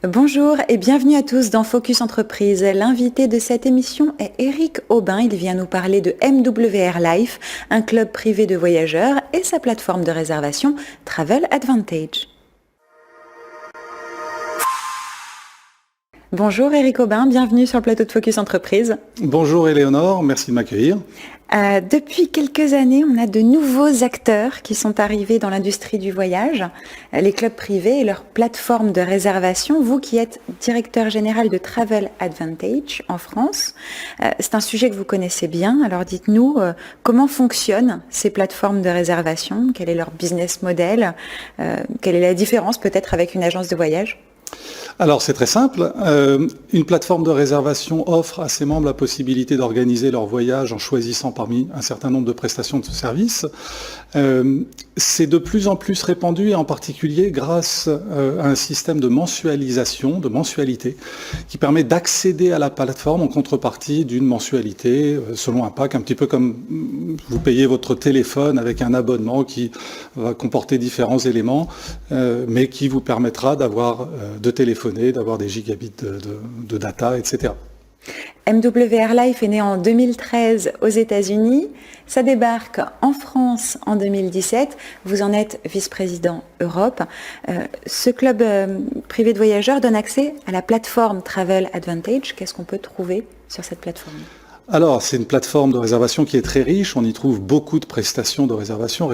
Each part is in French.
Bonjour et bienvenue à tous dans Focus Entreprise. L'invité de cette émission est Eric Aubin. Il vient nous parler de MWR Life, un club privé de voyageurs et sa plateforme de réservation Travel Advantage. Bonjour Eric Aubin, bienvenue sur le plateau de Focus Entreprise. Bonjour Éléonore, merci de m'accueillir. Depuis quelques années, on a de nouveaux acteurs qui sont arrivés dans l'industrie du voyage, les clubs privés et leurs plateformes de réservation. Vous qui êtes directeur général de Travel Advantage en France, c'est un sujet que vous connaissez bien. Alors dites-nous comment fonctionnent ces plateformes de réservation, quel est leur business model, quelle est la différence peut-être avec une agence de voyage ? Alors c'est très simple, une plateforme de réservation offre à ses membres la possibilité d'organiser leur voyage en choisissant parmi un certain nombre de prestations de services. C'est de plus en plus répandu et en particulier grâce à un système de mensualisation, de mensualité, qui permet d'accéder à la plateforme en contrepartie d'une mensualité selon un pack, un petit peu comme vous payez votre téléphone avec un abonnement qui va comporter différents éléments, mais qui vous permettra de téléphoner, d'avoir des gigabits de data, etc. MWR Life est né en 2013 aux États-Unis. Ça débarque en France en 2017. Vous en êtes vice-président Europe. Ce club privé de voyageurs donne accès à la plateforme Travel Advantage. Qu'est-ce qu'on peut trouver sur cette plateforme ? Alors, c'est une plateforme de réservation qui est très riche. On y trouve beaucoup de prestations de réservation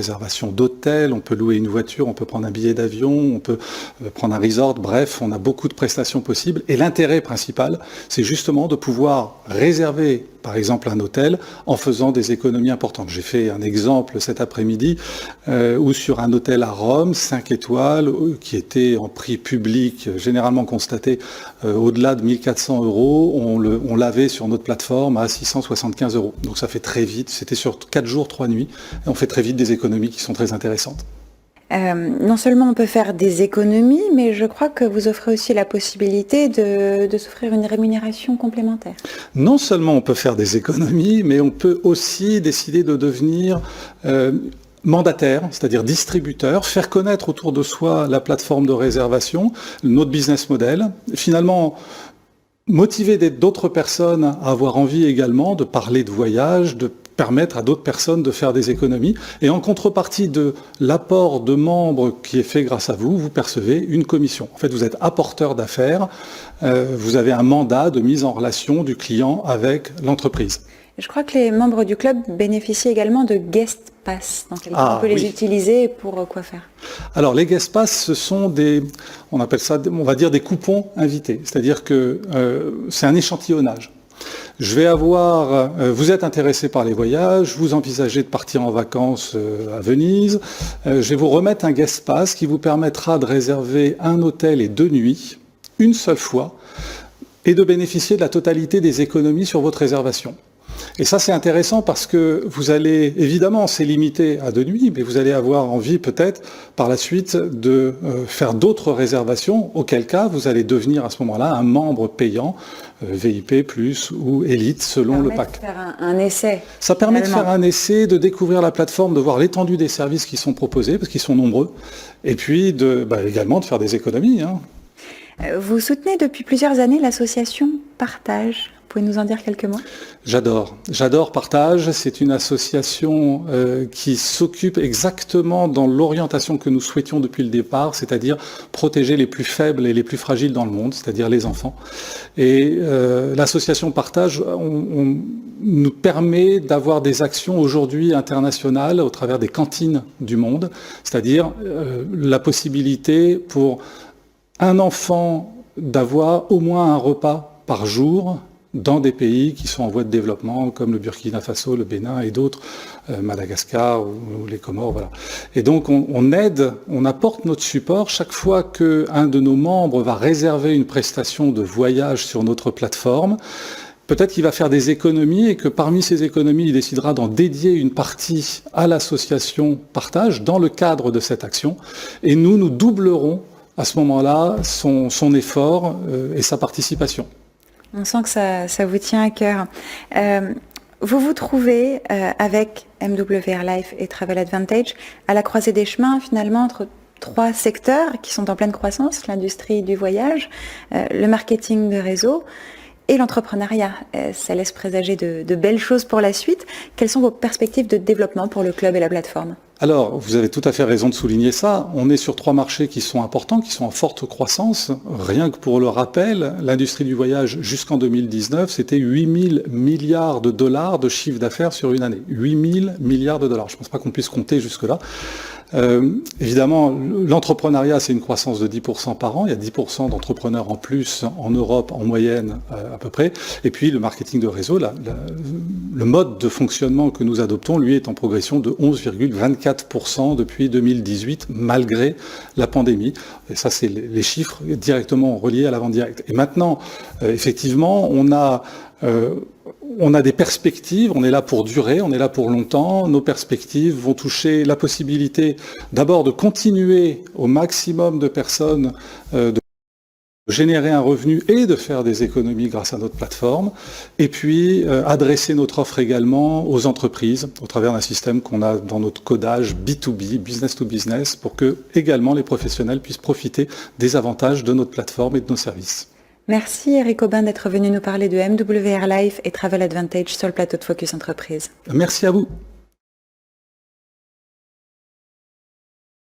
d'hôtel, on peut louer une voiture, on peut prendre un billet d'avion, on peut prendre un resort. Bref, on a beaucoup de prestations possibles. Et l'intérêt principal, c'est justement de pouvoir réserver, par exemple, un hôtel en faisant des économies importantes. J'ai fait un exemple cet après-midi où sur un hôtel à Rome, 5 étoiles, qui était en prix public, généralement constaté au-delà de 1 400 €, on l'avait sur notre plateforme à 675 €. Donc ça fait très vite, c'était sur 4 jours, 3 nuits, et on fait très vite des économies qui sont très intéressantes. Non seulement on peut faire des économies, mais je crois que vous offrez aussi la possibilité de s'offrir une rémunération complémentaire. Non seulement on peut faire des économies, mais on peut aussi décider de devenir mandataire, c'est-à-dire distributeur, faire connaître autour de soi la plateforme de réservation, notre business model. Finalement, motiver d'autres personnes à avoir envie également de parler de voyage, de permettre à d'autres personnes de faire des économies. Et en contrepartie de l'apport de membres qui est fait grâce à vous, vous percevez une commission. En fait, vous êtes apporteur d'affaires, vous avez un mandat de mise en relation du client avec l'entreprise. Je crois que les membres du club bénéficient également de guest pass. Dans quel cas on peut les utiliser pour quoi faire ? Alors les guest pass, ce sont on appelle ça, on va dire des coupons invités. C'est-à-dire que c'est un échantillonnage. Vous êtes intéressé par les voyages, vous envisagez de partir en vacances à Venise, je vais vous remettre un guest pass qui vous permettra de réserver un hôtel et 2 nuits, une seule fois, et de bénéficier de la totalité des économies sur votre réservation. Et ça, c'est intéressant parce que vous allez, évidemment, c'est limité à 2 nuits, mais vous allez avoir envie peut-être par la suite de faire d'autres réservations, auquel cas vous allez devenir à ce moment-là un membre payant, VIP+, ou Élite, selon le pack. Ça permet de faire un essai. Ça permet de faire un essai, de découvrir la plateforme, de voir l'étendue des services qui sont proposés, parce qu'ils sont nombreux, et puis également de faire des économies. Vous soutenez depuis plusieurs années l'association Partage. Vous pouvez nous en dire quelques mots ? J'adore Partage. C'est une association qui s'occupe exactement dans l'orientation que nous souhaitions depuis le départ, c'est-à-dire protéger les plus faibles et les plus fragiles dans le monde, c'est-à-dire les enfants. Et l'association Partage nous permet d'avoir des actions aujourd'hui internationales au travers des cantines du monde, c'est-à-dire la possibilité pour un enfant d'avoir au moins un repas par jour dans des pays qui sont en voie de développement, comme le Burkina Faso, le Bénin et d'autres, Madagascar ou les Comores, voilà. Et donc on aide, on apporte notre support chaque fois qu'un de nos membres va réserver une prestation de voyage sur notre plateforme. Peut-être qu'il va faire des économies et que parmi ces économies, il décidera d'en dédier une partie à l'association Partage dans le cadre de cette action. Et nous doublerons à ce moment-là son effort et sa participation. On sent que ça vous tient à cœur. Vous vous trouvez avec MWR Life et Travel Advantage à la croisée des chemins finalement entre 3 secteurs qui sont en pleine croissance, l'industrie du voyage, le marketing de réseau et l'entrepreneuriat. Ça laisse présager de belles choses pour la suite. Quelles sont vos perspectives de développement pour le club et la plateforme ? Alors, vous avez tout à fait raison de souligner ça. On est sur 3 marchés qui sont importants, qui sont en forte croissance. Rien que pour le rappel, l'industrie du voyage jusqu'en 2019, c'était 8 000 milliards de dollars de chiffre d'affaires sur une année. 8 000 milliards de dollars. Je ne pense pas qu'on puisse compter jusque-là. Évidemment, l'entrepreneuriat, c'est une croissance de 10% par an. Il y a 10% d'entrepreneurs en plus en Europe, en moyenne à peu près. Et puis le marketing de réseau, le mode de fonctionnement que nous adoptons, lui, est en progression de 11,24% depuis 2018, malgré la pandémie. Et ça, c'est les chiffres directement reliés à la vente directe. Et maintenant, effectivement, on a des perspectives, on est là pour durer, on est là pour longtemps. Nos perspectives vont toucher la possibilité d'abord de continuer au maximum de personnes de générer un revenu et de faire des économies grâce à notre plateforme, et puis adresser notre offre également aux entreprises au travers d'un système qu'on a dans notre codage B2B, business to business, pour que également les professionnels puissent profiter des avantages de notre plateforme et de nos services. Merci Eric Aubin d'être venu nous parler de MWR Life et Travel Advantage sur le plateau de Focus Entreprise. Merci à vous.